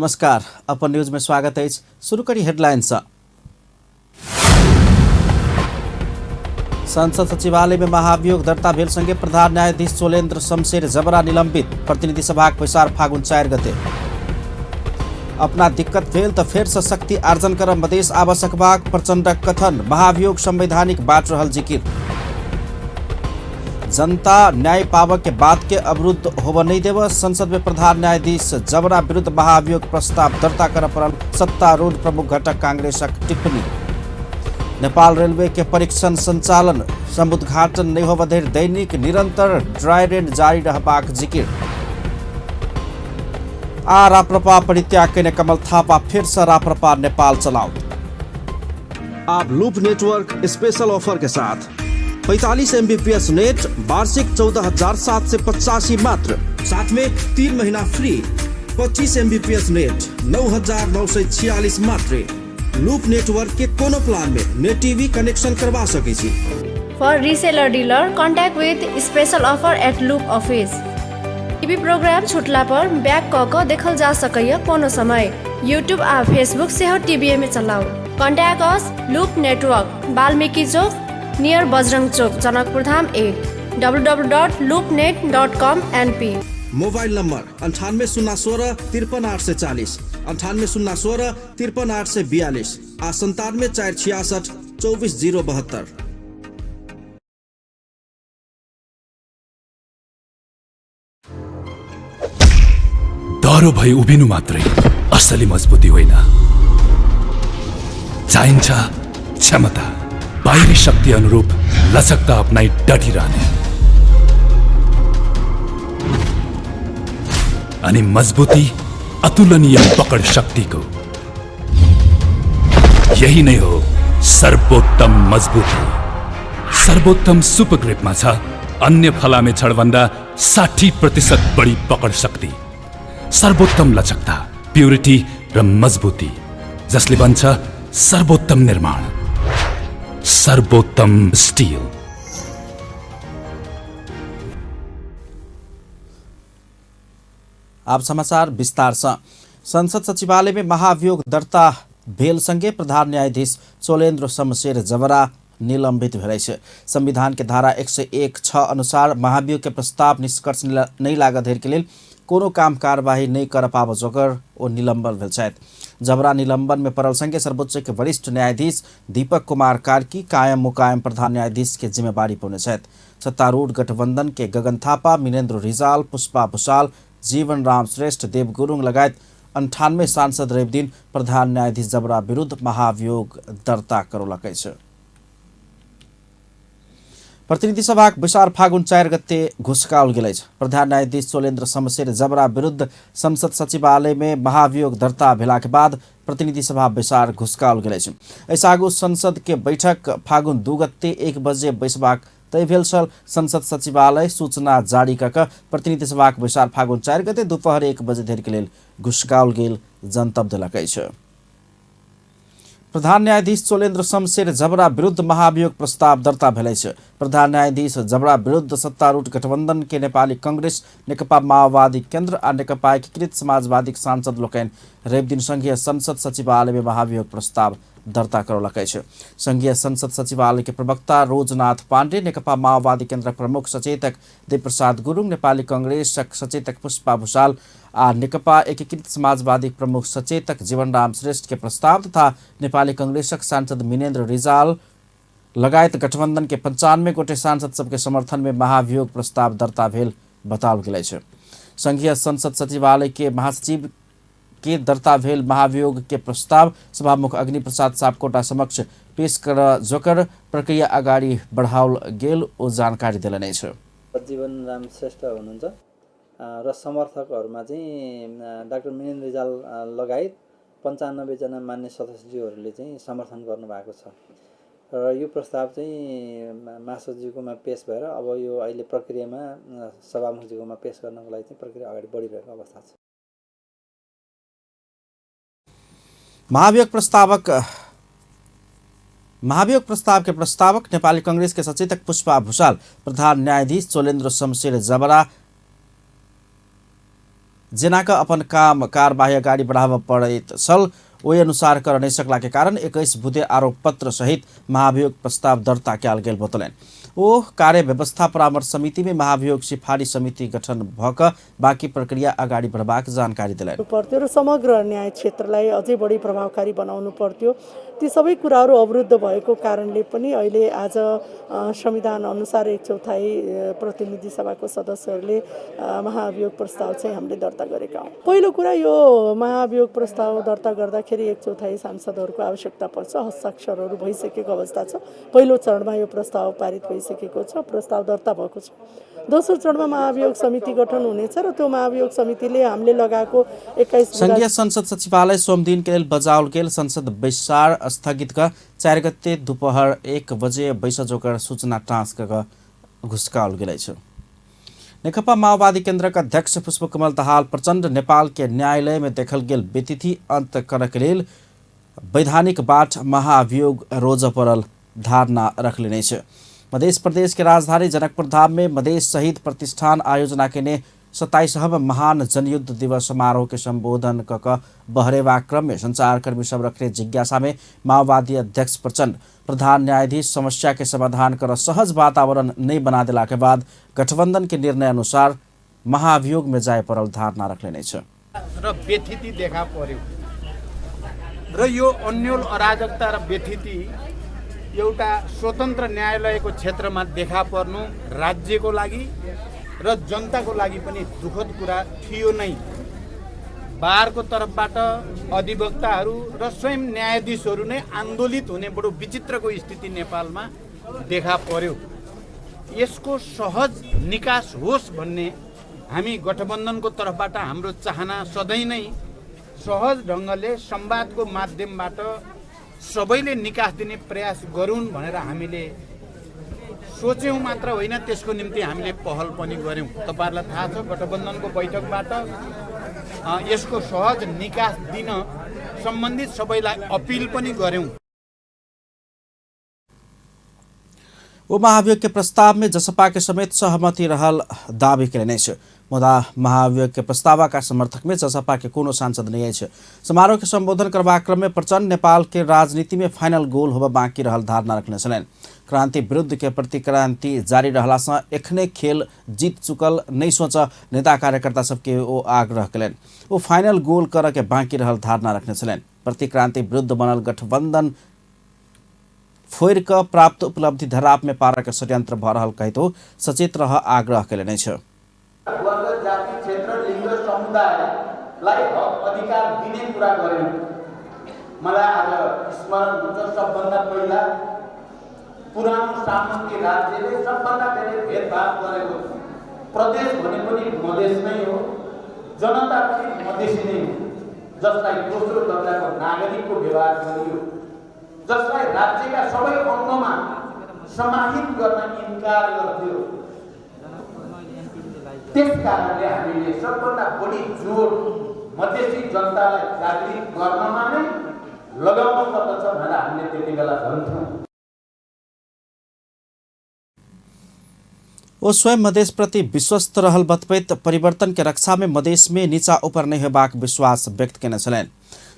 नमस्कार, अपन न्यूज में स्वागत है। शुरू करी हेडलाइंस। संसद सचिवालय में महाभियोग दर्ता भेल संगे प्रधान न्यायाधीश चोलेन्द्र शमशेर जबरा निलंबित। प्रतिनिधि सभा बैसार फागुन 4 गते। अपना दिक्कत भेल तो फिर से शक्ति आर्जन कर मधेश आवश्यक बाग प्रचंडक कथन। महाभियोग संवैधानिक बाट रहल जिकिर। जनता न्याय पावक के बात के अवरुद्ध होब नहीं देव। संसद में प्रधान न्यायाधीश जबरा विरुद्ध महाभियोग प्रस्ताव दर्ता कर पड़ल सत्तारूढ़ प्रमुख घटक कांग्रेसक टिप्पणी। नेपाल रेलवे के परीक्षण संचालन समुद्घाटन नहीं होब धरि दैनिक निरंतर ड्राई रन जारी रहबाक जिकिर। आ राप्रपा परित्याग के कमल थापा फिर से राप्रपा नेपाल चलाओ। आप लूप नेटवर्क स्पेशल ऑफर के साथ 45 MBPS नेट वार्षिक 14,785 मात्र, साथ में 3 महीना फ्री। 25 MBPS नेट 9,946 मात्र। लूप नेटवर्क के कोनो प्लान में नेट टीवी कनेक्शन करवा सके छी। For reseller dealer, contact with special offer at Loop office. TV program छुटला पर बैक क देखल जा सकैया कोनो समय। YouTube आ Facebook से हो टीवी में चलाओ। Contact us Loop Network, Valmiki Chowk near Bajrang Chowk, Janakpur Dham 8, www.loopnet.com/np। Mobile number 98 016 53 840, 98 016 53 842 आ 97 466 24 072। डरो भई उभिनु मात्रै असली मजबुती होइन, चाहिन्छ क्षमता, बाहिरी शक्ति अनुरूप लचकता अपनाई डटिरहने अनि मजबुती अतुलनीय पकड शक्तिको। यही नै हो सर्वोत्तम मजबुती। सर्वोत्तम सुपर ग्रिपमा छ अन्य फलामे छडभन्दा 60% बढी पकड शक्ति। सर्वोत्तम लचकता, प्युरिटी र मजबुती, जसले बन्छ सर्वोत्तम निर्माण, सर्वोत्तम स्टील। अब समाचार विस्तार से। संसद सचिवालय में महाभियोग दर्ता भेल संगे प्रधान न्यायाधीश चोलेन्द्र शमशेर जबरा निलंबित भेल छै। संविधान के धारा 101(6) अनुसार महाभियोग के प्रस्ताव निष्कर्ष नहीं लागत धरि के लेल कोनो काम कार्यवाही नहीं कर पाब जोगर ओ निलंबन भेल छथि। जबरा निलंबन में पड़ल संगे सर्वोच्च के वरिष्ठ न्यायाधीश दीपक कुमार कार्की कायम मुकायम प्रधान न्यायाधीश के जिम्मेवारी पाउने छथि। सत्तारूढ़ गठबंधन के गगन थापा, मिनेन्द्र रिजाल, पुष्पा भूषाल, जीवन राम श्रेष्ठ, देव गुरुङ लगायत 98 सांसद रवि दिन प्रधान न्यायाधीश जबरा विरुद्ध महाभियोग दर्ता करौलकै छ। प्रतिनिधि सभा बैसार फागुन 4 गते घुसकाओल गेल अछि। प्रधान न्यायाधीश चोलेन्द्र शमशेर जबरा विरुद्ध संसद सचिवालय में महाभियोग दर्ता भेला के बाद प्रतिनिधि सभा बैसार घुसकाओल गेल अछि। एहिसँ आगू संसद के बैठक फागुन 2 गते 1 बजे बैसबाक तय भेल छल। संसद सचिवालय सूचना जारी कऽ प्रतिनिधि सभाक बैसार फागुन 4 गते दुपहर 1 बजे धरि के लेल घुसकाओल गेल जनतब देलक अछि। प्रधान न्यायाधीश चोलेन्द्र शमशेर जबरा विरुद्ध महाभियोग प्रस्ताव दर्ता भेल अछि। प्रधान न्यायाधीश जबरा विरुद्ध सत्तारूढ़ गठबंधन के नेपाली कांग्रेस, नेकपा माओवादी केन्द्र आ नेकपा एकीकृत समाजवादी सांसद लोकनि रवि दिन संघीय संसद सचिवालय में महाभियोग प्रस्ताव दर्ता करौलक अछि। संघीय संसद सचिवालय के प्रवक्ता रोजनाथ पाण्डे, नेकपा माओवादी केन्द्र प्रमुख सचेतक देवप्रसाद गुरुङ, नेपाली कांग्रेसक सचेतक पुष्पा भूषाल आ नेकपा एकीकृत समाजवादी प्रमुख सचेतक जीवनराम श्रेष्ठ के प्रस्ताव तथा नेपाली कांग्रेसक सांसद मिनेन्द्र रिजाल लगायत गठबंधन के 95 गोटे सांसद सबके समर्थन में महाभियोग प्रस्ताव दर्ता भेल बताओल गेल अछि। संघीय संसद सचिवालय के महासचिव के दर्ता भेल महाभियोग के प्रस्ताव सभामुख अग्नि प्रसाद सापकोटा समक्ष पेश कर जोकर प्रक्रिया अगाडि बढाओल गेल ओ जानकारी देलनि अछि। जीवन राम श्रेष्ठ हुनुहुन्छ र समर्थकहरूमा चाहिँ डाक्टर मिनेन्द्र रिजाल लगायत 95 जना मान्य सदस्यज्यूहरूले चाहिँ समर्थन गर्नुभएको छ र यो प्रस्ताव चाहिँ महासचिवकोमा पेश भएर अब यो अहिले प्रक्रियामा सभामुखज्यूकोमा पेश गर्नको लागि चाहिँ प्रक्रिया अगाडि बढिरहेको अवस्था छ। महाभियोग प्रस्ताव के प्रस्तावक नेपाली कांग्रेस के सचेतक पुष्पा भूषाल प्रधान न्यायाधीश चोलेन्द्र शमशेर जबरा जेनाका अपन काम कारबाही अगाडि बढाब पड़ैत छल ओहि अनुसार कर नै सकला के कारण 21 बुधे आरोप पत्र सहित महाभियोग प्रस्ताव दर्ता कयल गेल बतौलनि। ओ कार्य व्यवस्था परामर्श समिति में महाभियोग सिफारिस समिति गठन भक बाँकी प्रक्रिया अगाडि बढ्बाक जानकारी दिलाइन्। पर्थ्यो र समग्र न्याय क्षेत्रलाई अझै बढी प्रभावकारी बनाउनु पर्थ्यो। ती सबै कुराहरू अवरुद्ध भएको कारणले पनि अहिले आज संविधान अनुसार 1/4 प्रतिनिधि सभाको सदस्यहरूले महाभियोग प्रस्ताव चाहिँ हामीले दर्ता गरेका हौँ। पहिलो कुरा यो महाभियोग प्रस्ताव दर्ता गर्दाखेरि 1/4 सांसदहरूको आवश्यकता पर्छ। हस्ताक्षरहरू भइसकेको अवस्था छ। पहिलो चरणमा यो प्रस्ताव पारित भइसकेको छ, प्रस्ताव दर्ता भएको छ। दोस्रो चरणमा महाभियोग समिति गठन हुनेछ र त्यो महाभियोग समितिले हामीले लगाएको 21 संघीय संसद सचिवालय सोमदिन के लेल बजाउल गेल संसद बैसार स्थगित क 4 गते दोपहर 1 बजे बैसा जोकर सूचना ट्रांस क घुसकाउल गेलै छ। नेकपा माओवादी केन्द्रका अध्यक्ष पुष्पकमल दाहाल प्रचण्ड नेपाल के न्यायालय में देखल गेल बेतिथि अंत करक लेल वैधानिक बाट महाभियोग रोज परल धारणा रखले छ। मध्य प्रदेश के राजधानी जनकपुर धाम में मधेश शहीद प्रतिष्ठान आयोजना केने 27वां महान जनयुद्ध दिवस समारोह के संबोधन क बहरेवा क्रम में संचारकर्मी सब रखने जिज्ञासा में माओवादी अध्यक्ष प्रचण्ड प्रधान न्यायाधीश समस्या के समाधान कर सहज वातावरण नहीं बना दिला के बाद गठबंधन के निर्णय अनुसार महाभियोग में जाए परल धारणा रखले छ र बेथिति देखा पर्यो र यो अन्यल अराजकता र बेथिति एउटा स्वतन्त्र न्यायालयको क्षेत्रमा देखा पर्नु राज्यको लागि र जनताको लागि पनि दुःखद कुरा थियो नै। बारको तर्फबाट अधिवक्ताहरू र स्वयं न्यायाधीशहरू नै आन्दोलित हुने बडो विचित्रको स्थिति नेपालमा देखा पर्यो। यसको सहज निकास होस् भन्ने हामी गठबन्धनको तर्फबाट हाम्रो चाहना सधैँ नै सहज ढङ्गले संवादको माध्यमबाट सबैले निकास दिने प्रयास गरून् भनेर हामीले सोच्यौं मात्र होइन, त्यसको निम्ति हामीले पहल पनि गर्यौं। तपाईहरुलाई थाहा छ गठबन्धनको बैठकबाट यसको सहज निकास दिन सम्बन्धित सबैलाई अपील पनि गर्यौं। वो महाभियोग के प्रस्ताव में जसपा के समेत सहमति रहल दावी कैले छ। मुदा महाभियोग के प्रस्ताव का समर्थक में जसपा के कोनो सांसद नहीं है। समारोह के संबोधन करवा क्रम में प्रचण्ड नेपाल के राजनीति में फाइनल गोल होबा बाँकी रहल धारणा रखने छन्। क्रांति विरुद्ध के प्रतिक्रांति जारी रहला से एखने खेल जीत चुकल नहीं सोच नेता कार्यकर्ता सबके ओ आग्रह कलन। वो फाइनल गोल कर के बाँकी रहल धारणा रखने छन्। प्रतिक्रांति विरुद्ध बनल गठबंधन फोर क प्राप्त उपलब्धि धराप में पारा के षड्यंत्र भ रहल कहितो सचेत रह आग्रह कैले नै छ। वर्ग जाति क्षेत्र लिङ्ग समुदायलाई हक अधिकार दिने कुरा गर्यौं। मलाई आज स्मरण हुन्छ सबभन्दा पहिला पुरानो सामन्ती राज्यले सबभन्दा धेरै भेदभाव गरेको प्रदेश भने पनि मधेस नै हो, जनता पनि मधेसी नै हो, जसलाई दोस्रो दर्जाको नागरिकको व्यवहार गरियो, जसलाई राज्यका सबै अङ्गमा समाहित गर्न इन्कार गर्थ्यो। त्यस कारणले हामीले सबभन्दा बढी जोड मधेसी जनतालाई जागृत गर्नमा नै लगाउनु पर्दछ भनेर हामीले त्यति बेला भन्थ्यौं। वो स्वयं मधेश प्रति विश्वस्त रहल बतपैत परिवर्तन के रक्षा में मधेश में नीचा ऊपर नहीं होबाक विश्वास व्यक्त केने छलैन।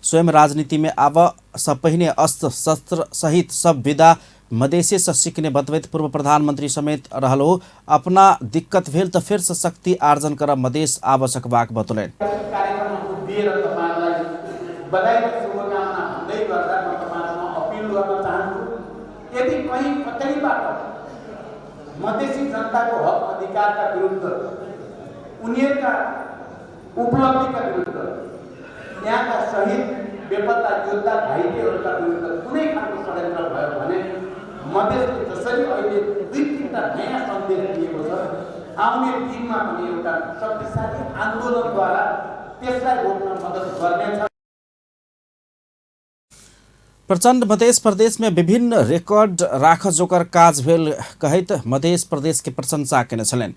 स्वयं राजनीति में आव सब पहिने अस्त्र शस्त्र सहित सब विधा मधेसे से सीखने बतवैत पूर्व प्रधानमंत्री समेत रहलो अपना दिक्कत भेल तो फिर से शक्ति आर्जन कर मधेस आवश्यक बाक बतौलैन। कार्यक्रममा दिएर तपाईहरुलाई बधाई र शुभकामना भन्दै गर्दा म तपाईहरुमा अपील गर्न चाहन्छु, यदि कहीं कतैबाट मधेसी जनताको हक अधिकारका विरुद्ध, उनीहरुका उपलब्धिका विरुद्ध, यहाँका शहीद बेपत्ता योद्धा घाइतेहरूका विरुद्ध कुनै खालको षड्यन्त्र भयो भने मधेसले जसरी अहिले 2-3टा नयाँ सन्देश दिएको छ, आउने दिनमा पनि एउटा शक्तिशाली आन्दोलनद्वारा त्यसलाई रोक्न मद्दत गर्नेछ। प्रचण्ड मधेश प्रदेश में विभिन्न रेकर्ड राख जोकर काज भेल कहत मधेश प्रदेश के प्रशंसा केने छलैन।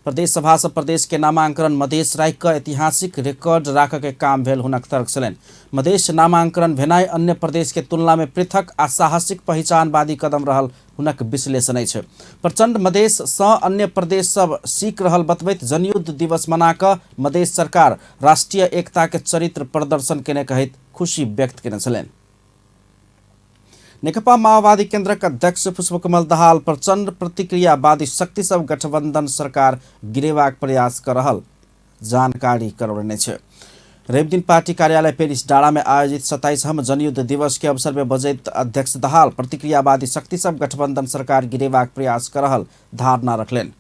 प्रदेश सभा से प्रदेश के नामांकन मधेश राख का ऐतिहासिक रिकॉर्ड राख के काम भेल हुनक तर्क छलनि। मधेश नामांकन भेनाइ अन्य प्रदेश के तुलना में पृथक आ साहसिक पहिचानवादी कदम रहल हुनक विश्लेषण अछि। प्रचंड मधेश सँ अन्य प्रदेश सब सीख रहल बतबैत जनयुद्ध दिवस मना कऽ मधेश सरकार राष्ट्रीय एकता के चरित्र प्रदर्शन केने कहैत खुशी व्यक्त केने छलनि। नेकपा माओवादी केन्द्रक अध्यक्ष पुष्पकमल दाहाल प्रचंड प्रतिक्रियावादी शक्ति सब गठबंधन सरकार गिरेबाक प्रयास कर रहल जानकारी करौने छै। रवि दिन पार्टी कार्यालय पेरिस डाँडा में आयोजित 27वां जनयुद्ध दिवस के अवसर में बजैत अध्यक्ष दाहाल प्रतिक्रियावादी शक्ति सब गठबंधन सरकार गिरेबाक प्रयास कर रहल धारणा रखलनि।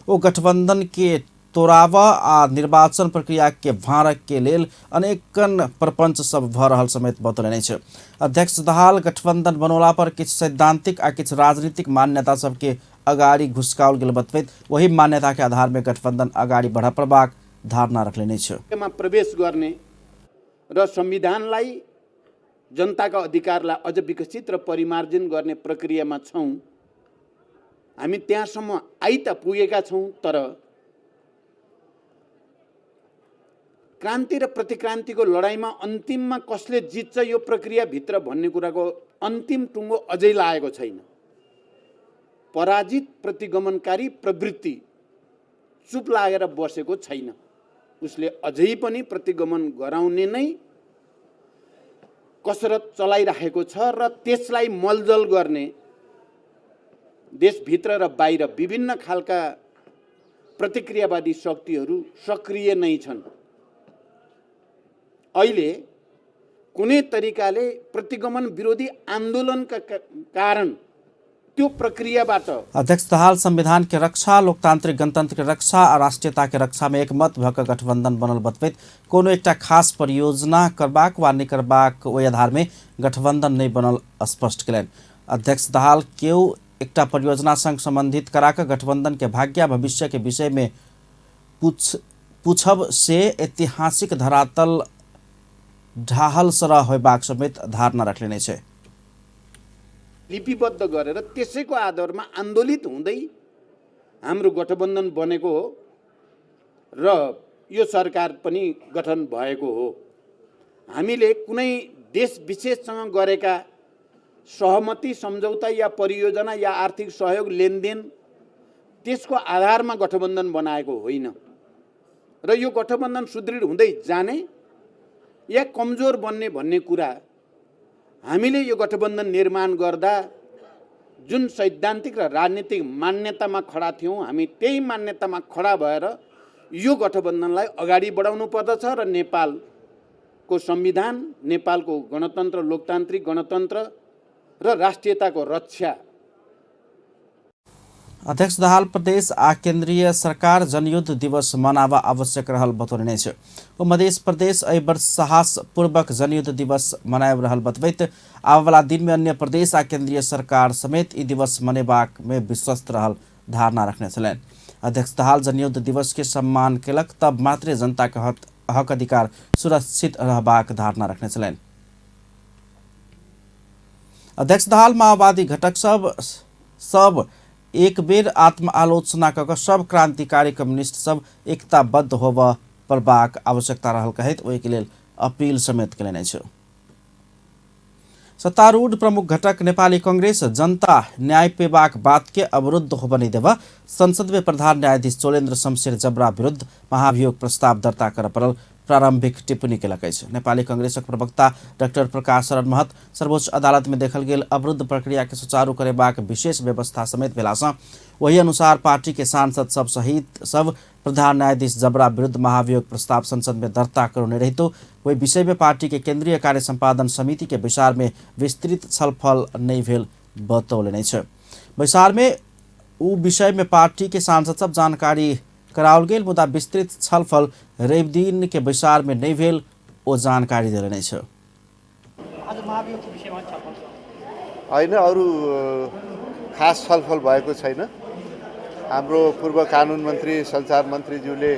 ओ गठबंधन के तोड़ावा आ निर्वाचन प्रक्रिया के भाँड़क के लेल अनेकन प्रपंच सब भ रहल समेत बतौलनि छै। अध्यक्ष दाहाल गठबंधन बनौला पर किछु सैद्धांतिक आ किछु राजनीतिक मान्यता सबके अगाडि घुसकाओल गेल बतबैत वही मान्यता के आधार में गठबंधन अगाडि बढ़ प्रभाग धारणा रखले छै। प्रवेश गर्ने र संविधानलाई जनताका अधिकारलाई अझ विकसित र परिमार्जन गर्ने प्रक्रियामा छौं। हामी त्यहाँसम्म आइ त पुगेका छौं, तर क्रान्ति र प्रतिक्रान्तिको लडाईँमा अन्तिममा कसले जित्छ यो प्रक्रियाभित्र भन्ने कुराको अन्तिम टुङ्गो अझै लागेको छैन। पराजित प्रतिगमनकारी प्रवृत्ति चुप लागेर बसेको छैन। उसले अझै पनि प्रतिगमन गराउने नै कसरत चलाइरहेको छ र त्यसलाई मलजल गर्ने देशभित्र र बाहिर विभिन्न खालका प्रतिक्रियावादी शक्तिहरू सक्रिय नै छन्। अहिले कुनै तरिकाले प्रतिगमन विरोधी आन्दोलनका कारण त्यो प्रक्रियाबाट अध्यक्ष दाहाल संविधान के रक्षा, लोकतांत्रिक गणतंत्र के रक्षा आ राष्ट्रीयता के रक्षा में एकमत भऽ कऽ गठबंधन बनल बतबैत कोनो एकटा खास परियोजना करबाक वा नहि करबाक ओहि आधार में गठबंधन नहीं बनल स्पष्ट केलनि। अध्यक्ष दाहाल केओ एकटा परियोजना संग संबंधित करा कऽ गठबंधन के भाग्य भविष्य के विषय में पूछब से ऐतिहासिक धरातल ढाहल सरह होयबाक समेत धारणा रखले छै। लिपिबद्ध गरेर त्यसैको आधारमा आन्दोलित हुँदै हाम्रो गठबन्धन बनेको हो र यो सरकार पनि गठन भएको हो। हामीले कुनै देश विशेषसँग गरेका सहमति, सम्झौता या परियोजना या आर्थिक सहयोग लेनदेन त्यसको आधारमा गठबन्धन बनाएको होइन र यो गठबन्धन सुदृढ हुँदै जाने या कमजोर बन्ने भन्ने कुरा हामीले यो गठबन्धन निर्माण गर्दा जुन सैद्धान्तिक र राजनीतिक मान्यतामा खडा थियौं, हामी त्यही मान्यतामा खडा भएर यो गठबन्धनलाई अगाडि बढाउनु पर्दछ र नेपालको संविधान, नेपालको गणतन्त्र, लोकतान्त्रिक गणतन्त्र र राष्ट्रियताको रक्षा। अध्यक्ष दाहाल प्रदेश आ केंद्रीय सरकार जनयुद्ध दिवस मनावा आवश्यक रहल बतौने छै। ओ मध्य प्रदेश एहि वर्ष साहस पूर्वक जनयुद्ध दिवस मनाब रहल बतबैत आवे वाला दिन में अन्य प्रदेश आ केंद्रीय सरकार समेत ई दिवस मनेबाक में विश्वस्त रहल धारणा रखने छलनि। अध्यक्ष दाहाल जनयुद्ध दिवस के सम्मान केलक तब मात्र जनता के हक अधिकार सुरक्षित रहबाक धारणा रखने छलनि। अध्यक्ष दाहाल माओवादी घटक सब एक बेर आत्म आलोचना कऽ सब क्रांतिकारी कम्युनिस्ट सब एकताबद्ध होब पड़बाक आवश्यकता रहल कहैत ओहि के लेल अपील समेत केलनि छै। सत्तारूढ़ प्रमुख घटक नेपाली कांग्रेस जनता न्याय पेबाक बात के अवरुद्ध होब नहीं देवा संसद में प्रधान न्यायाधीश चोलेन्द्र शमशेर जबरा विरुद्ध महाभियोग प्रस्ताव दर्ता कर पड़ल प्रारंभिक टिप्पणी केलक अछि। नेपाली कांग्रेसक प्रवक्ता डाक्टर प्रकाश शरण महत सर्वोच्च अदालत में देखल गेल अवरुद्ध प्रक्रिया के सुचारू करेबाक विशेष व्यवस्था समेत भेलासँ वही अनुसार पार्टी के सांसद सब सहित सब प्रधान न्यायाधीश जबरा विरुद्ध महाभियोग प्रस्ताव संसद में दर्ता करने रहितो वही विषय में पार्टी के केंद्रीय कार्य संपादन समिति के विचार में विस्तृत छलफल नहीं भेल बतौलनि छै। विचार में उ विषय में पार्टी के सांसद सब जानकारी कराओल गेल मुदा विस्तृत छलफल रवि दिन के विचार में नहीं भेल ओ जानकारी देलनि छै। होइन, अरू खास छलफल भएको छैन। हाम्रो पूर्व कानुन मन्त्री सञ्चार मन्त्रीज्यूले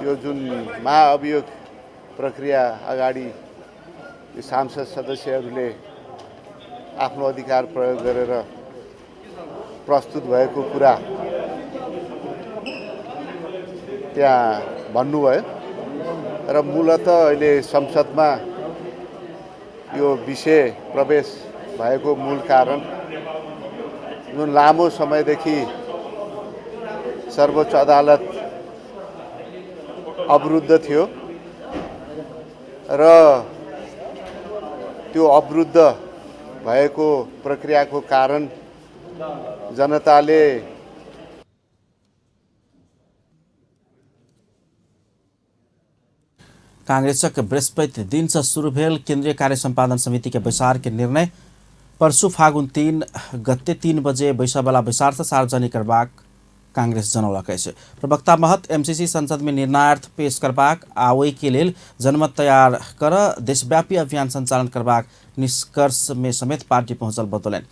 यो जुन महाअभियोग प्रक्रिया अगाडि सांसद सदस्यहरूले आफ्नो अधिकार प्रयोग गरेर प्रस्तुत भएको कुरा त्यहाँ भन्नुभयो र मूलत अहिले संसदमा यो विषय प्रवेश भएको मूल कारण जुन लामो समयदेखि सर्वोच्च अदालत अवरुद्ध थियो र त्यो अवरुद्ध भएको प्रक्रियाको कारण जनताले कांग्रेसक बृहस्पति दिन से शुरू भेल केंद्रीय कार्य संपादन समिति के बैसार के निर्णय परसु फागुन 3 गते 3 बजे बैसावाला बैसार सार्वजनिक करबाक कांग्रेस जनौलक अछि। प्रवक्ता महत एमसीसी संसद में निर्णयार्थ पेश करबाक आ ओहि के लेल जनमत तैयार कर देशव्यापी अभियान संचालन करबाक निष्कर्ष में समेत पार्टी पहुंचल बतौलन।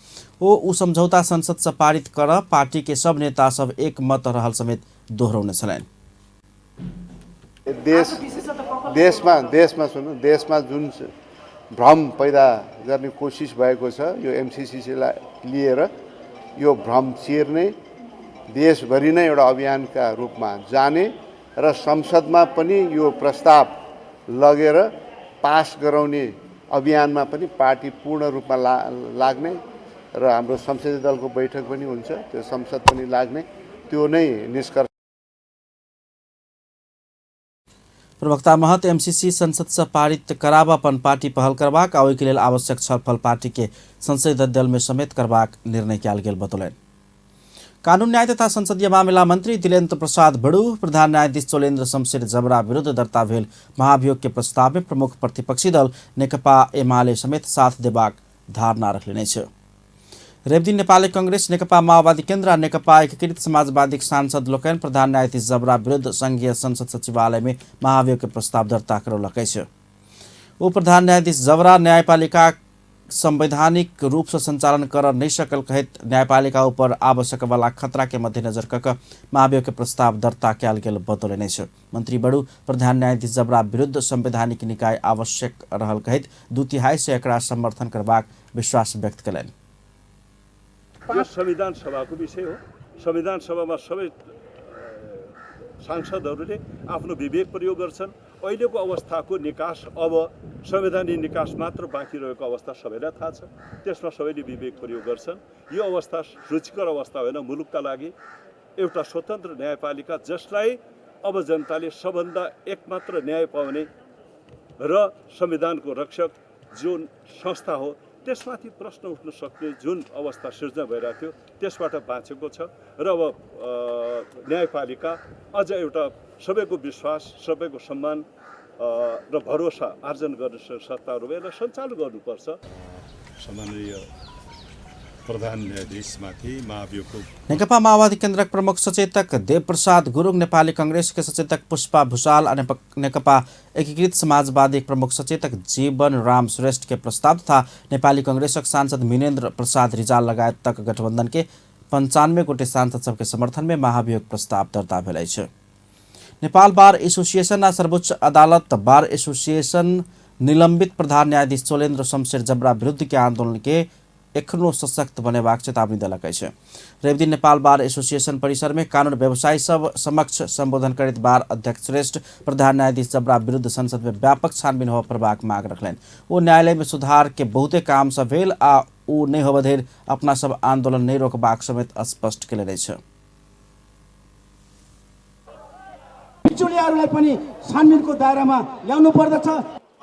ओ समझौता संसद से पारित कर पार्टी के सब नेता सब एक मत रहल समेत दोहरौने छलैन। देशमा जुन भ्रम पैदा गर्ने कोसिस भएको छ यो एमसीसीलाई लिएर यो भ्रम चिर्ने देशभरि नै एउटा अभियानका रूपमा जाने र संसदमा पनि यो प्रस्ताव लगेर पास गराउने अभियानमा पनि पार्टी पूर्ण रूपमा लाग्ने र हाम्रो संसदीय दलको बैठक पनि हुन्छ त्यो संसद पनि लाग्ने त्यो नै निष्कर्ष। प्रवक्ता महत एमसीसी संसद से पारित करावापन पार्टी पहल करबाक आ ओहि के लेल आवश्यक छलफल पार्टी के संसदीय दल में समेत करबाक निर्णय कयल गेल बतौलन। कानून न्याय तथा संसदीय मामिला मंत्री दिलेन्द्र प्रसाद बड़ू प्रधान न्यायाधीश चोलेन्द्र शमशेर जबरा विरुद्ध दर्ता भेल महाभियोग के प्रस्ताव में प्रमुख प्रतिपक्षी दल नेकपा एमाले समेत साथ देबाक धारणा रखलेने छ। रेवदी नेपाली कांग्रेस नेकपा माओवादी केन्द्र आ नेकपा एकीकृत समाजवादी सांसद लोकन प्रधान न्यायाधीश जबरा विरुद्ध संघीय संसद सचिवालय में महाभियोग के प्रस्ताव दर्ता करौलक अछि। ओ प्रधान न्यायाधीश जबरा न्यायपालिका संवैधानिक रूप से संचालन कर नहीं सकल कहित न्यायपालिका ऊपर आवश्यक वाला खतरा के मद्देनजर कक महाभियोग के प्रस्ताव दर्ता कयल गेल बतौलने छ। मंत्री बड़ू प्रधान न्यायाधीश जबरा विरुद्ध संवैधानिक निकाय आवश्यक रहल कहित 2/3 से एकरा समर्थन करबाक विश्वास व्यक्त कयलनि। यो संविधान सभाको विषय हो। संविधान सभामा सबै सांसदहरूले आफ्नो विवेक प्रयोग गर्छन्। अहिलेको अवस्थाको निकास अब संवैधानिक निकास मात्र बाँकी रहेको अवस्था सबैलाई थाहा छ। त्यसमा सबैले विवेक प्रयोग गर्छन्। यो अवस्था रुचिकर अवस्था होइन मुलुकका लागि। एउटा स्वतन्त्र न्यायपालिका जसलाई अब जनताले सबभन्दा एकमात्र न्याय पाउने र संविधानको रक्षक जुन संस्था हो त्यसमाथि प्रश्न उठ्न सक्ने जुन अवस्था सिर्जना भइरहेको थियो त्यसबाट बाँचेको छ र अब न्यायपालिका अझ एउटा सबैको विश्वास सबैको सम्मान र भरोसा आर्जन गर्ने सत्ताहरू भएर सञ्चालन गर्नुपर्छ। सम्माननीय प्रधान न्यायाधीशमाथि महाभियोगको नेकपा माओवादी केन्द्रक प्रमुख सचेतक देवप्रसाद गुरुङ, नेपाली कांग्रेस के सचेतक पुष्पा भूषाल और नेकपा एकीकृत समाजवादी प्रमुख सचेतक जीवन राम श्रेष्ठ के प्रस्ताव तथा नेपाली कांग्रेसक सांसद मिनेन्द्र प्रसाद रिजाल लगायत तक गठबंधन के 95 गोटे सांसद सबके समर्थन में महाभियोग प्रस्ताव दर्ता भेल छ। नेपाल बार एसोसिएशन आ सर्वोच्च अदालत बार एसोसिएशन निलंबित प्रधान न्यायाधीश चोलेन्द्र शमशेर जबरा विरुद्ध के आंदोलन के एखनो सशक्त बनेबाक चेतावनी देलक अछि। रेवदी नेपाल बार एसोसिएशन परिसर में कानून व्यवसायी सब समक्ष संबोधन करैत बार अध्यक्ष श्रेष्ठ प्रधान न्यायाधीश जबरा विरुद्ध संसद में व्यापक छानबीन हो करबाक मांग रखलनि। ओ न्यायालय में सुधार के बहुते काम सब भेल आ ऊ नहीं होबे धरि अपना सब आंदोलन नहीं रोकबाक समेत स्पष्ट केले छ। बिचौलियाहरूलाई पनि छानबिनको दायरामा ल्याउनु पर्दछ।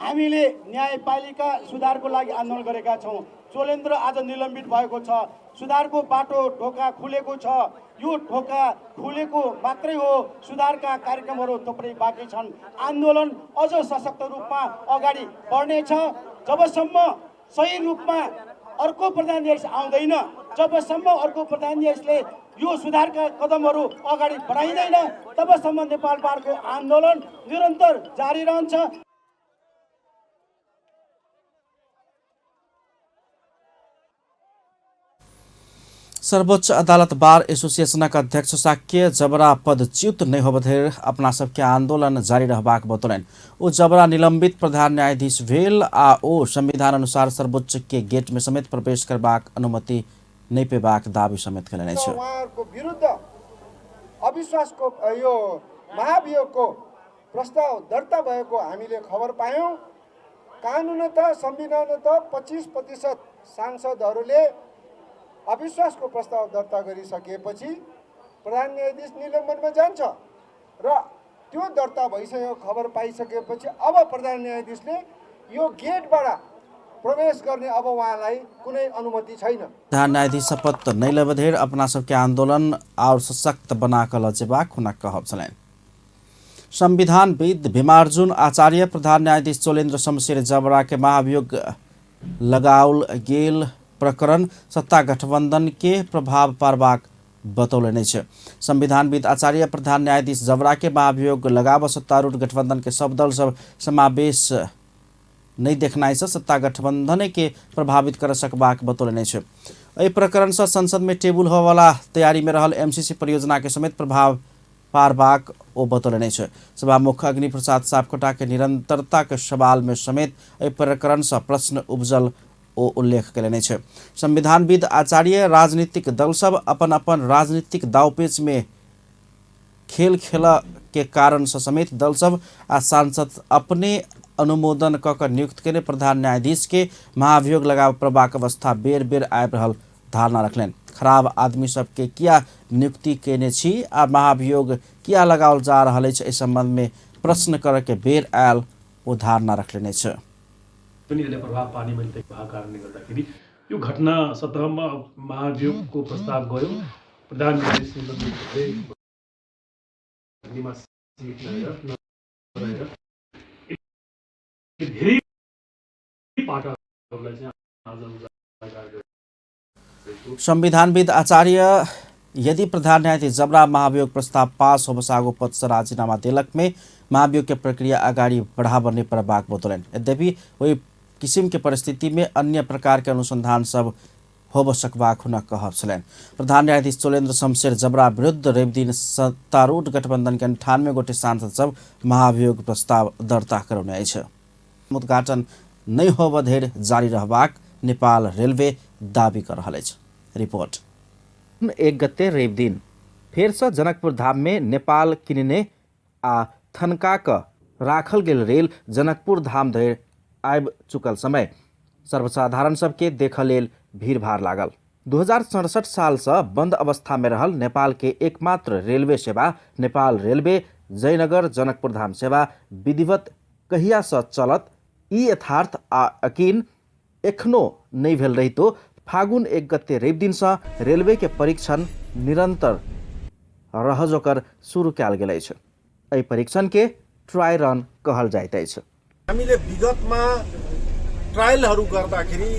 हामीले न्यायपालिका सुधारको लागि आन्दोलन गरेका छौँ। चोलेन्द्र आज निलम्बित भएको छ। सुधारको बाटो ढोका खुलेको छ। यो ढोका खुलेको मात्रै हो, सुधारका कार्यक्रमहरू थुप्रै बाँकी छन्। आन्दोलन अझ सशक्त रूपमा अगाडि बढ्नेछ। जबसम्म सही रूपमा अर्को प्रधान न्यायाधीश आउँदैन, जबसम्म अर्को प्रधान न्यायाधीशले यो सुधारका कदमहरू अगाडि बढाइँदैन, तबसम्म नेपाल बारको आन्दोलन निरन्तर जारी रहन्छ। सर्वोच्च अदालत बार एसोसिएशन का अध्यक्ष साक्य जबरा पदच्युत नहीं होबे धरि अपना सबके आंदोलन जारी रहबाक बतौलन। ओ जबरा निलंबित प्रधान न्यायाधीश भेल आ ओ संविधान अनुसार सर्वोच्च के गेट में समेत प्रवेश करबाक अनुमति नहीं पेबाक दावी समेत कयलनि छ। उहाँहरुको विरुद्ध अविश्वासको यो महाभियोगको प्रस्ताव दर्ता भएको हामीले खबर पायौँ। कानुनत संविधानत 25% सांसदहरूले अविश्वासको प्रस्ताव दर्ता गरिसकेपछि प्रधान न्यायाधीश निलम्बनमा जान्छ र त्यो दर्ता भइसकेको खबर पाइसकेपछि अब प्रधान न्यायाधीशले यो गेटबाट प्रवेश गर्ने अब उहाँलाई कुनै अनुमति छैन। प्रधान न्यायाधीश शपथ नहीं लेवे धेर अपना सबके आंदोलन और सशक्त बनाकर लजेबा खुना कहब छलैन। संविधानविद भीमार्जुन आचार्य प्रधान न्यायाधीश चोलेन्द्र शमशेर जबरा के महाभियोग लगाउल गेल प्रकरण सत्ता गठबंधन के प्रभाव पारबाक बतौलने छ। संविधानविद आचार्य प्रधान न्यायाधीश जबरा के महाभियोग लगाव सत्तारूढ़ गठबंधन के सब दल सब समावेश नहीं देखनाइ से सत्ता गठबंधन के प्रभावित कर सकबाक बतौलने छ। एहि प्रकरण से संसद में टेबुल होवाला तैयारी में रहल एमसीसी परियोजना के समेत प्रभाव पारबाक ओ बतौलने छ। सभामुख अग्नि प्रसाद सापकोटा के निरंतरता के सवाल में समेत एहि प्रकरण से प्रश्न उपजल ओ उल्लेख कयलनि छ। संविधानविद आचार्य राजनीतिक दल सब अपन अपन राजनीतिक दावपेच में खेल खेला के कारण से समेत दल सब आ सांसद अपने अनुमोदन कऽ नियुक्त केने प्रधान न्यायाधीश के महाभियोग लगाव प्रबाक अवस्था बेर बेर आबि रहल धारणा रखलनि। खराब आदमी सबके किया नियुक्ति केने छी आ महाभियोग किया लगाओल जा रहल अछि एहि संबंध में प्रश्न करे के बेर आयल ओ धारणा रखलनि छ। पनि यसले प्रभाव पार्ने मैले भएको कारणले गर्दाखेरि यो घटना सतहमा महाभियोगको प्रस्ताव गयो। प्रधान न्यायाधीशले धेरै पाटहरूलाई चाहिँ आज संविधानविद आचार्य यदि प्रधान न्यायाधीश जबरा महाभियोग प्रस्ताव पास हो बसागो पद से राजीनामा देलक में महाभियोग के प्रक्रिया अगाडि बढ़ाबने पर बाक बतौलन। यद्यपि वही किसिम के परिस्थिति में अन्य प्रकार के अनुसंधान सब हो सकबाक हुन कहब छलैन। प्रधान न्यायाधीश चोलेन्द्र शमशेर जबरा विरुद्ध रेवदिन सत्तारूढ़ गठबंधन के 98 गोटे सांसद सब महाभियोग प्रस्ताव दर्ता करौने अछि। उद्घाटन नहीं होब धेर जारी रहबाक नेपाल रेलवे दावी कर रहल अछि। रिपोर्ट 1 गते रवि दिन फेर से जनकपुर धाम में नेपाल किनने आ थनका क राखल गेल रेल जनकपुर धाम धरि आबि चुकल समय सर्वसाधारण सबके देखल लेल भीड़ भाड़ लागल। 2067 साल से बंद अवस्था में रहल नेपाल के एकमात्र रेलवे सेवा नेपाल रेलवे जयनगर जनकपुर धाम सेवा विधिवत कहिया से चलत ई यथार्थ आ यकीन एखनो नहीं भेल रहितो फागुन 1 गते रवि दिन से रेलवे के परीक्षण निरंतर रह जोकर शुरू कयल गेल अछि। एहि परीक्षण के ट्रायल रन कहल जाइत अछि। हामीले विगतमा ट्रायलहरू गर्दाखेरि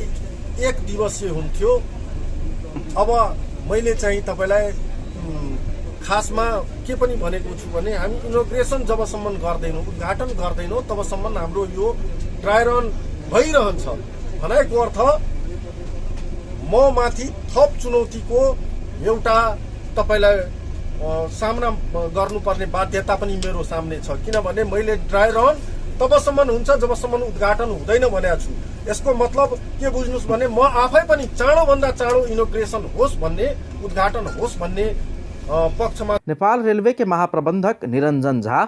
1 दिवसीय हुन्थ्यो। अब मैले चाहिँ तपाईलाई खासमा के पनि भनेको छु भने हामी इनोग्रेसन जबसम्म गर्दैनौँ, उद्घाटन गर्दैनौँ तबसम्म हाम्रो यो ट्रायल रन भइरहन्छ। भनेको अर्थ म माथि थप चुनौतीको एउटा तपाईलाई सामना गर्नुपर्ने बाध्यता पनि मेरो सामने छ। किनभने मैले ट्रायल रन तबसम्म हुन्छ जबसम्म उद्घाटन हुँदैन भनेको छु। यसको मतलब के बुझ्नुस् भने म आफै पनि चाँडोभन्दा चाँडो इनोग्रेसन होस् भन्ने, उद्घाटन होस् भन्ने पक्षमा। नेपाल रेलवे के महाप्रबंधक निरंजन झा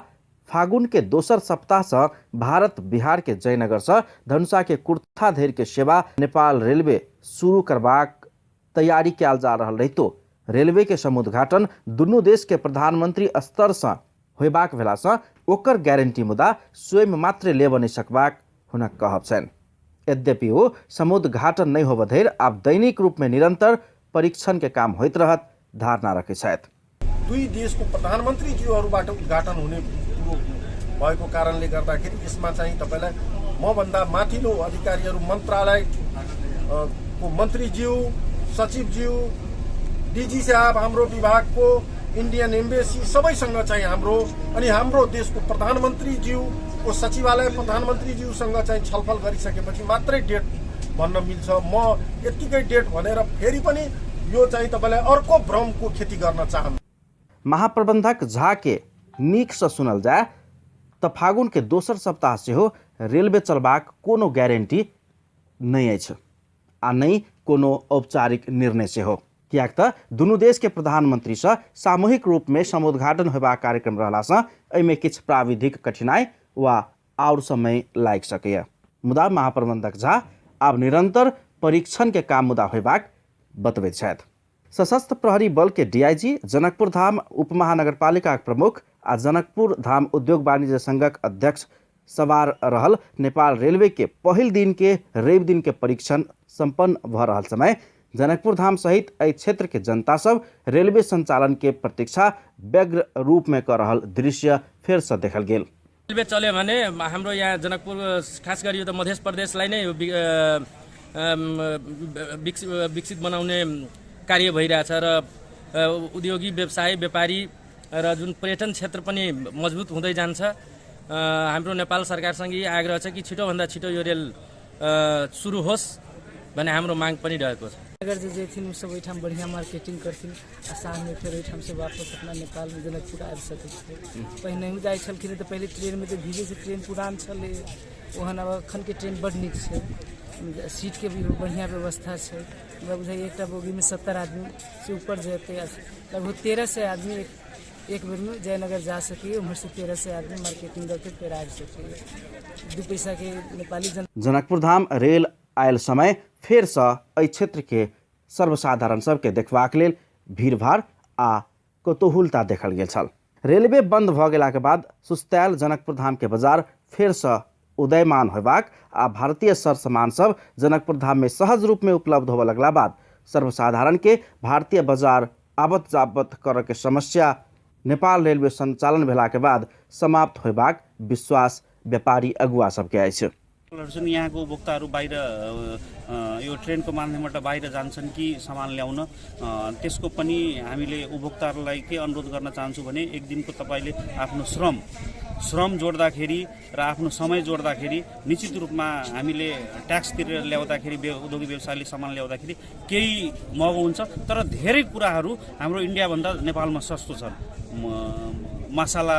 फागुन के दोसर सप्ताह से भारत बिहार के जयनगर से धनुषा के कुर्था धरि के सेवा नेपाल रेलवे शुरू करबाक तैयारी कयल जा रहल रहितो रेलवे के समुद्घाटन दुनू देश के प्रधानमंत्री स्तर से होबाक भेला से ओकर गारंटी मुदा स्वयं मात्र लेब नहीं सकबाक हुनक कहब छन्। यद्यपि वो समुद्घाटन नहीं होब धरि आब दैनिक रूप में निरंतर परीक्षण के काम होइत रहत धारणा रखे छथि। दुई देशको प्रधानमन्त्रीज्यूहरूबाट उद्घाटन हुने भएको कारणले गर्दाखेरि यसमा चाहिँ तपाईलाई म भन्दा माथिल्लो अधिकारीहरू मन्त्रालय को मन्त्रीज्यू, सचिवज्यू, डीजी साहब, हाम्रो विभागको इन्डियन एम्बेसी सबैसँग चाहिँ हाम्रो अनि हाम्रो देशको प्रधानमन्त्रीज्यूको सचिवालय प्रधानमन्त्रीज्यूसँग चाहिँ छलफल गरिसकेपछि मात्रै डेट भन्न मिल्छ। म यतिकै डेट भनेर फेरि पनि यो चाहिँ तपाईलाई अर्को भ्रमको खेती गर्न चाहन्छु। महाप्रबंधक झा के नीक से सुनल जाए तो फागुन के दोसर सप्ताह से हो रेलवे चलबाक कोनो गारंटी नहीं अछि आ नहीं कोनो औपचारिक निर्णय से हो। कियाक त दुनू देश के प्रधानमंत्री से सामूहिक रूप में समुद्घाटन होबाक कार्यक्रम रहलासँ एहिमे किछु प्राविधिक कठिनाई वा और समय लागि सकैए। मुदा महाप्रबंधक झा आब निरंतर परीक्षण के काम मुदा होबाक बतबैत छथि। सशस्त्र प्रहरी बल के डीआईजी, जनकपुर धाम उपमहानगरपालिका प्रमुख आ जनकपुर धाम उद्योग वाणिज्य संघक अध्यक्ष सवार रहल नेपाल रेलवे के पहिल दिन के रवि दिन के परीक्षण संपन्न भ रहल समय जनकपुर धाम सहित एहि क्षेत्र के जनता सब रेलवे संचालन के प्रतीक्षा व्यग्र रूप में कर रहल दृश्य फेर से देखल गेल। रेलवे चल्यो भने हाम्रो यहाँ जनकपुर खास गरी यो त मध्य प्रदेशलाई नै विकसित बनाउने कार्य भइरहेछ र उद्योगी व्यवसाय व्यापारी र जुन पर्यटन क्षेत्र पनि मजबुत हुँदै जान्छ। हाम्रो नेपाल सरकारसँग यही आग्रह छ कि छिटोभन्दा छिटो यो रेल सुरु होस् भन्ने हाम्रो माग पनि रहेको छ। अगर जे जेथिन सब ओहिठाम बढ़िया मार्केटिंग करथिन आ साँझ में फिर ओहिठाम से वापस अपना नेपाल में जनकपुर आबि सकै छै। पहिने जाइ छलखिन तऽ पहिले ट्रेन में तऽ भीजे से ट्रेन पुरान छलै, ओहन अब अखन के ट्रेन बड नीक छै, सीट के भी बढ़िया व्यवस्था छै। हमरा बुझाइ एकटा बोगी में 70 आदमी से ऊपर जेतै, लगभग 13 से आदमी एक बेर में जयनगर जा सके, उम्हर से 13 से आदमी मार्केटिंग करके फिर आबि सके। 2 पैसा के नेपाली जनकपुर धाम रेल आयल समय फेर से एहि क्षेत्र के सर्वसाधारण सबके देखबाक लेल भीड़भाड़ आ कतोहुलता देखल गेल छल। रेलवे बंद भ गेला के बाद सुस्तायल जनकपुर धाम के बाजार फेर से उदयमान होबाक आ भारतीय सरसामान सब जनकपुर धाम में सहज रूप में उपलब्ध होबे लगला बाद सर्वसाधारण के भारतीय बाजार आबत जाबत कर के समस्या नेपाल रेलवे संचालन भेला के बाद समाप्त होबाक विश्वास व्यापारी अगुवा सबके अछि। यहाँको उपभोक्ताहरू बाहिर यो ट्रेनको माध्यमबाट बाहिर जान्छन् कि सामान ल्याउन, त्यसको पनि हामीले उपभोक्ताहरूलाई के अनुरोध गर्न चाहन्छु भने एक दिनको तपाईँले आफ्नो श्रम जोड्दाखेरि र आफ्नो समय जोड्दाखेरि निश्चित रूपमा हामीले ट्याक्स तिरेर ल्याउँदाखेरि उद्योगी व्यवसायले सामान ल्याउँदाखेरि केही महँगो हुन्छ, तर धेरै कुराहरू हाम्रो इन्डियाभन्दा नेपालमा सस्तो छन्। मसाला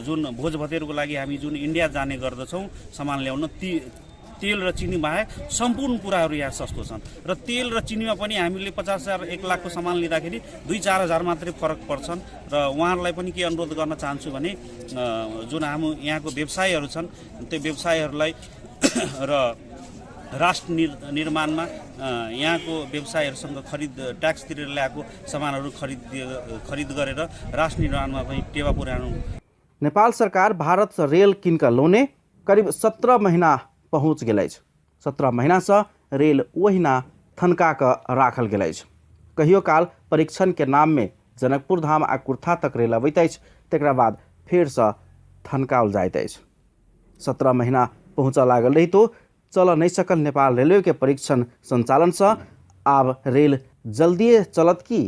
जुन भोज भतेरको लागि हामी जुन इन्डिया जाने गर्दछौँ सामान ल्याउन, तेल र चिनी बाहेक सम्पूर्ण कुराहरू यहाँ सस्तो छन् र तेल र चिनीमा पनि हामीले 50,000 1 लाखको सामान लिँदाखेरि 2-4 हजार मात्रै फरक पर्छन्। र उहाँहरूलाई पनि के अनुरोध गर्न चाहन्छु भने जुन हाम्रो यहाँको व्यवसायहरू छन् त्यो व्यवसायहरूलाई र राष्ट्र निर्माणमा यहाँको व्यवसायहरूसँग ट्याक्स तिरेर ल्याएको सामानहरू खरिद गरेर राष्ट्र निर्माणमा पनि टेवा पुर्याउनु। नेपाल सरकार भारत से रेल किनकर लोने करीब 17 महीना पहुँच गेल अछि। 17 महीना से रेल ओहिना थनका कऽ राखल गेल अछि। कहियो काल परीक्षण के नाम में जनकपुर धाम आ कुर्था तक रेल अबैत अछि, तकरा बाद फेर से थनकाओल जाइत अछि। 17 महीना पहुँचऽ लागल रही तो चल नहीं सकल नेपाल रेलवे के परीक्षण संचालन से आब रेल जल्दिए चलत की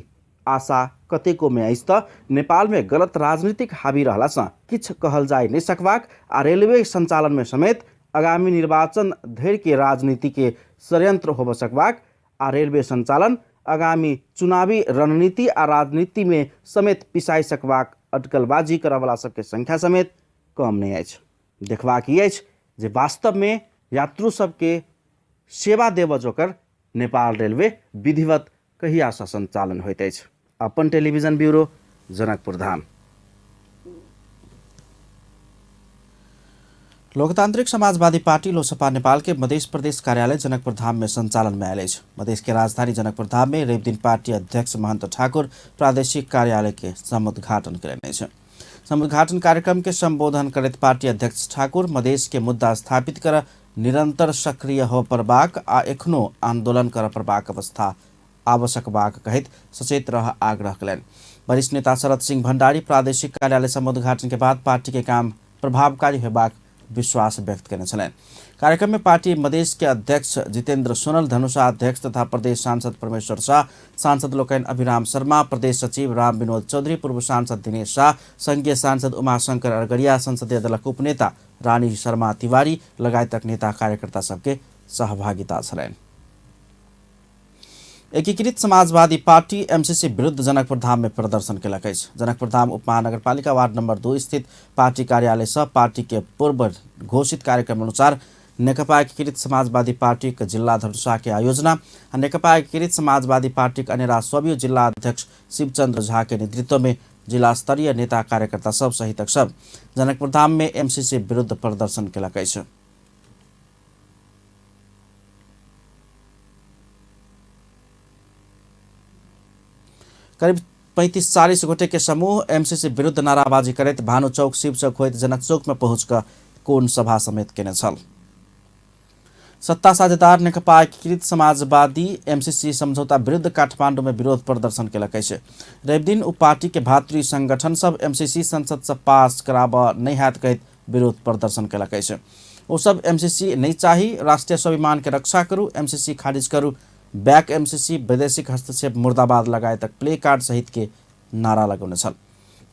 आशा कतेको में अछि त नेपाल में गलत राजनीतिक हावी रहला से किछ कहल जाय नहीं सकबाक आ रेलवे संचालन में समेत आगामी निर्वाचन धरि के राजनीति के षड्यंत्र होब सकबाक आ रेलवे संचालन आगामी चुनावी रणनीति आ राजनीति में समेत पिसाई सकबाक अटकलबाजी करयवला सबके संख्या समेत कम नहीं अछि। देखबाक ई अछि जे वास्तव में यात्रु सबके सेवा देव जोकर नेपाल रेलवे विधिवत कहिया से संचालन होइत अछि। अपन टेलीविजन ब्यूरो, जनकपुर धाम। लोकतांत्रिक समाजवादी पार्टी लोसपा नेपाल के मध्य प्रदेश कार्यालय जनकपुर धाम में संचालन में आयल अछि। मधेश के राजधानी जनकपुर धाम में रवि दिन पार्टी अध्यक्ष महंत ठाकुर प्रादेशिक कार्यालय के समुद्घाटन करेने छे। समुद्घाटन कार्यक्रम के संबोधन करैत पार्टी अध्यक्ष ठाकुर मधेश के मुद्दा स्थापित कर निरंतर सक्रिय हो परबाक आ एखनो आंदोलन कर परबाक अवस्था आवश्यक बाक कहैत सचेत रह आग्रह कयलनि। वरिष्ठ नेता शरद सिंह भण्डारी प्रादेशिक कार्यालय समुद्घाटन के बाद पार्टी के काम प्रभावकारी होबाक विश्वास व्यक्त करने छलनि। कार्यक्रम में पार्टी मधेश के अध्यक्ष जितेंद्र सोनल, धनुषा अध्यक्ष तथा प्रदेश सांसद परमेश्वर शाह, सांसद लोकन अभिराम शर्मा, प्रदेश सचिव राम विनोद चौधरी, पूर्व सांसद दिनेश शाह, संघीय सांसद उमाशंकर अरगड़िया, संसदीय दलक उपनेता रानी शर्मा तिवारी लगायतक नेता कार्यकर्ता सबके सहभागिता छलनि। एकीकृत समाजवादी पार्टी एमसीसी विरुद्ध जनकपुर धाम में प्रदर्शन केलक अछि। जनकपुर धाम उपमहानगरपालिका वार्ड नंबर 2 स्थित पार्टी कार्यालय से पार्टी के पूर्व घोषित कार्यक्रम अनुसार नेकपा एकीकृत समाजवादी पार्टी जिल्ला धनुषा के आयोजना नेकपा एकीकृत समाजवादी पार्टी अनेरा स्वयं जिला अध्यक्ष शिवचंद्र झा के नेतृत्व में जिला स्तरीय नेता कार्यकर्ता सब सहित सब जनकपुर धाम में एमसीसी विरुद्ध प्रदर्शन केलकै छ। करीब 35-40 गोटे के समूह एमसीसी विरुद्ध नाराबाजी करते भानु चौक शिव चौक होते जनक चौक में पहुंचकर कोन सभा समेत केने छल। सत्ता साझेदार नेकपा एकीकृत समाजवादी एमसीसी समझौता विरुद्ध काठमाडौँ में विरोध प्रदर्शन केलकै छ। रवि दिन उ पार्टी के भातृ संगठन सब एमसीसी संसद से पास कराब नहीं हैत कहत विरोध प्रदर्शन केलकै छ। वो सब एमसीसी नहीं चाही, राष्ट्रीय स्वाभिमान के रक्षा करू, एमसीसी खारिज करू, बैक एमसीसी, वैदेशिक हस्तक्षेप मुर्दाबाद लगाए तक प्ले कार्ड सहित के नारा लगौने छल।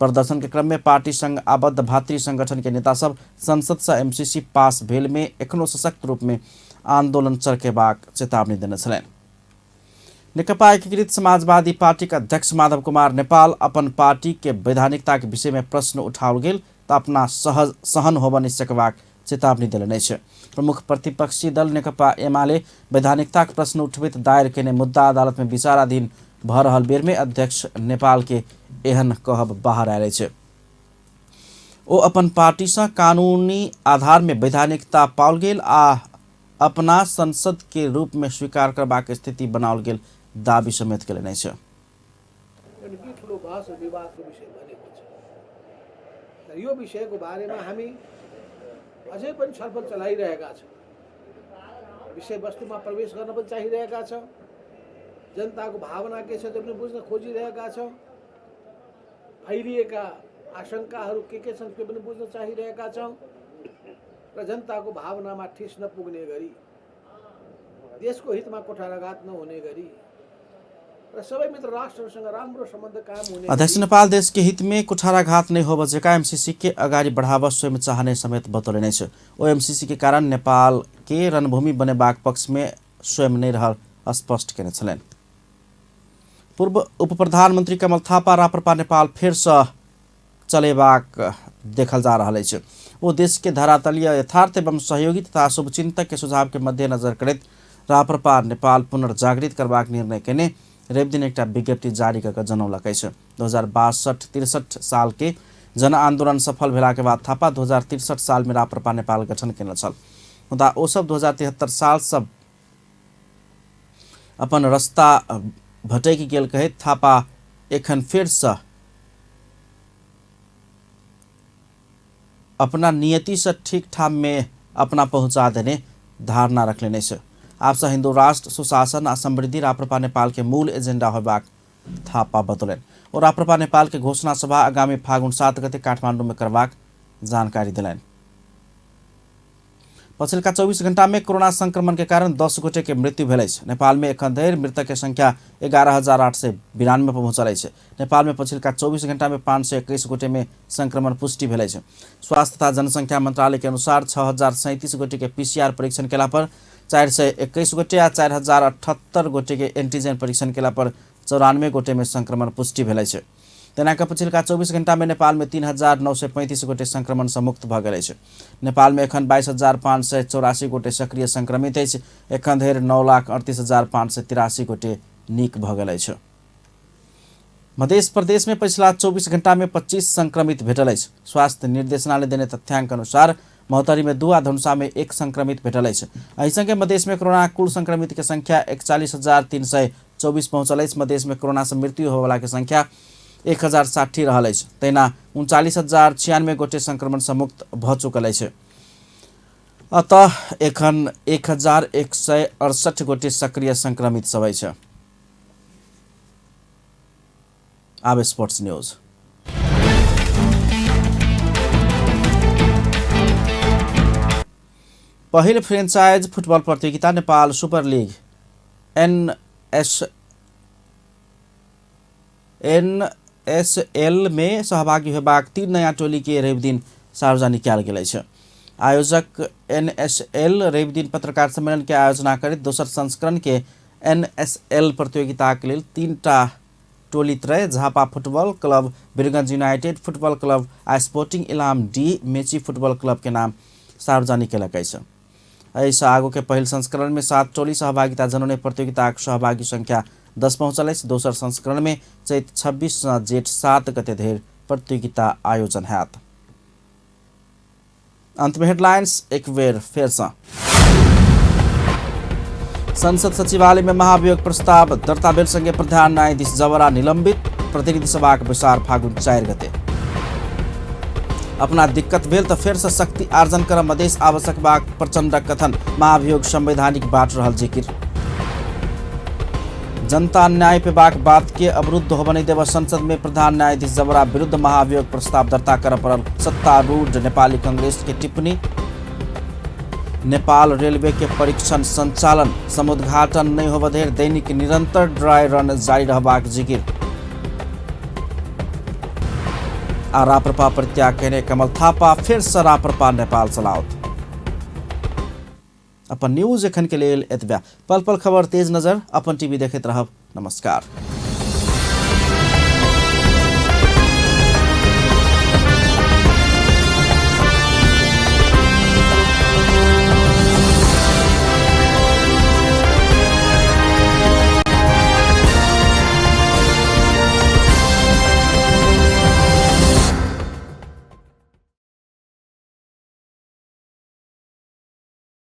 प्रदर्शन के क्रम में पार्टी संग आबद्ध भातृ संगठन के नेता सब संसद से एमसीसी पास भेल में एखनो सशक्त रूप में आंदोलन चरकेबाक चेतावनी देने छलैन। नेकपा एकीकृत समाजवादी पार्टी का अध्यक्ष माधव कुमार नेपाल अपन पार्टी के वैधानिकता के विषय में प्रश्न उठाओल गेल तो अपना सहन होब नहीं सकबाक चेतावनी दिलने छ। प्रमुख प्रतिपक्षी दल नेकपा एमाले वैधानिकता के प्रश्न उठबित दायर केने मुद्दा अदालत में विचाराधीन भ रहल बेर में अध्यक्ष नेपाल के एहन कहब बाहर आयल छ। ओ अपन पार्टी से कानूनी आधार में वैधानिकता पाओल गेल आ अपना संसद के रूप में स्वीकार करबाक स्थिति बनाओल गेल दावी समेत केलने छ। यो विषयको बारेमा हामी अझै पनि छलफल चलाइरहेका छौँ। विषयवस्तुमा प्रवेश गर्न पनि चाहिरहेका छौँ। जनताको भावना के छ त्यो पनि बुझ्न खोजिरहेका छौँ। फैलिएका आशंकाहरू के छन् त्यो पनि बुझ्न चाहिरहेका छौँ र जनताको भावनामा ठेस नपुग्ने गरी, देशको हितमा कुठाराघात नहुने गरी र सबै मित्र राष्ट्रहरूसँग राम्रो सम्बन्ध कायम हुने। अध्यक्ष नेपाल देश के हित में कुठाराघात नहीं हो बजेका एमसीसी के अगाडि बढ़ावा स्वयं चाहने समेत बतौले छ। ओ एमसीसी के कारण नेपाल के रणभूमि बनेबाक पक्ष में स्वयं नहीं रहल स्पष्ट केने छलैन। पूर्व उप प्रधानमंत्री कमल थापा राप्रपा नेपाल फिर से चलेबाक देखल जा रहा है। वो देश के धरातलीय यथार्थ एवं सहयोगी तथा शुभचिंतक के सुझाव के मद्देनजर करत राप्रपा नेपाल पुनर्जागृत करबाक निर्णय केने रवि दिन एक विज्ञप्ति जारी कर जनौलकै छ। 2062-63 साल के जन आंदोलन सफल भेला के बाद थापा 2063 साल में राप्रपा नेपाल गठन केने छल। हुँदा ओ सब 2073 साल सब अपन रास्ता भटकी गेल कहत थापा एखन फिर से अपना नियति से ठीक ठाम में अपना पहुंचा देने धारणा रख लेने से आपसा हिंदू राष्ट्र सुशासन आ समृद्धि राप्रपा नेपाल के मूल एजेंडा होबाक थापा बतौलन और राप्रपा नेपाल के घोषणा सभा आगामी फागुन 7 गते काठमाडौँ में करबाक जानकारी दिलाइन। पछिल्का 24 घंटा में कोरोना संक्रमण के कारण 10 गोटे के मृत्यु भेल छै। नेपाल में एखन धरि मृतक के संख्या 11,892 पहुंचल छै। नेपाल में पछिल्का 24 घंटा में 521 गोटे में संक्रमण पुष्टि भेल छै। स्वास्थ्य तथा जनसंख्या मंत्रालय के अनुसार 6,037 गोटे के पीसीआर परीक्षण केला पर 421 गोटे आ 4,078 गोटे के एंटीजन परीक्षण केला पर 94 गोटे में संक्रमण पुष्टि भेल छै। तेनाक पछिल्का 24 घंटा में नेपाल में 3,935 गोटे संक्रमण से मुक्त भ गेल छै। नेपाल में एखन 22,584 गोटे सक्रिय संक्रमित अछि। एखन धरि 9,38,583 गोटे नीक भ गेल छै। मध्य प्रदेश में पिछला 24 घंटा में 25 संक्रमित भेटल अछि। स्वास्थ्य निर्देशनालय देने तथ्यांक अनुसार महोत्तरी में 2 आ धनुषा में 1 संक्रमित भेटल अछि। एहि संगे मधेश में कोरोना कुल संक्रमित के संख्या 41,324 पहुंचल अछि। मधेश में कोरोना से मृत्यु होबला के संख्या 1,060 रहल अछि। तहिना 39,096 गोटे संक्रमण से मुक्त भ चुकल अछि। अतः एखन 1,168 गोटे सक्रिय संक्रमित सब अछि। आब स्पोर्ट्स न्यूज। पहिल फ्रेंचाइज फुटबॉल प्रतियोगिता नेपाल सुपर लीग NSL में सहभागी होबाक 3 नया टोली के रवि दिन सार्वजनिक कयल गेल अछि। आयोजक NSL रवि दिन पत्रकार सम्मेलन के आयोजना करैत दोसर संस्करण के NSL प्रतियोगिता के लेल 3टा टोली त्रय Jhapa football club, Birgunj united football club आ स्पोर्टिंग इलाम डी मेची फुटबॉल क्लब के नाम सार्वजनिक कयलक अछि। ऐसा आगो के पहिल संस्करण में 7 टोली सहभागिता जनाउने प्रतियोगिता सहभागी संख्या 10 पहुँचल। दोसर संस्करण में चैत 26 जेठ 7 गते धेर प्रतियोगिता आयोजन हैत। अंत में हेडलाइंस एक बेर फिर से। संसद सचिवालय में महाभियोग प्रस्ताव दर्ता बेलसँगै प्रधान न्यायाधीश जबरा निलम्बित। प्रतिनिधि सभा का विचार फागुन 4 गते। अपना दिक्कत भेल तो फिर से शक्ति आर्जन कर मधेश आवश्यक बाग प्रचंड कथन। महाभियोग संवैधानिक बाट रहल जिकिर। जनता न्याय पे बात के अवरुद्ध हो बनी देव संसद में प्रधान न्यायाधीश जबरा विरुद्ध महाभियोग प्रस्ताव दर्ता कर पड़ल। सत्तारूढ़ नेपाली कांग्रेस के टिप्पणी। नेपाल रेलवे के परीक्षण संचालन समुद्घाटन नहीं हो धेर दैनिक निरंतर ड्राई रन जारी रहबाक जिकिर। आ राप्रपा परित्याग कहने कमल थापा फिर से राप्रपा नेपाल चलाओत। अपन न्यूज एखन के लिए एतबा। पल पल खबर तेज नजर अपन टीवी देखते रहब। नमस्कार।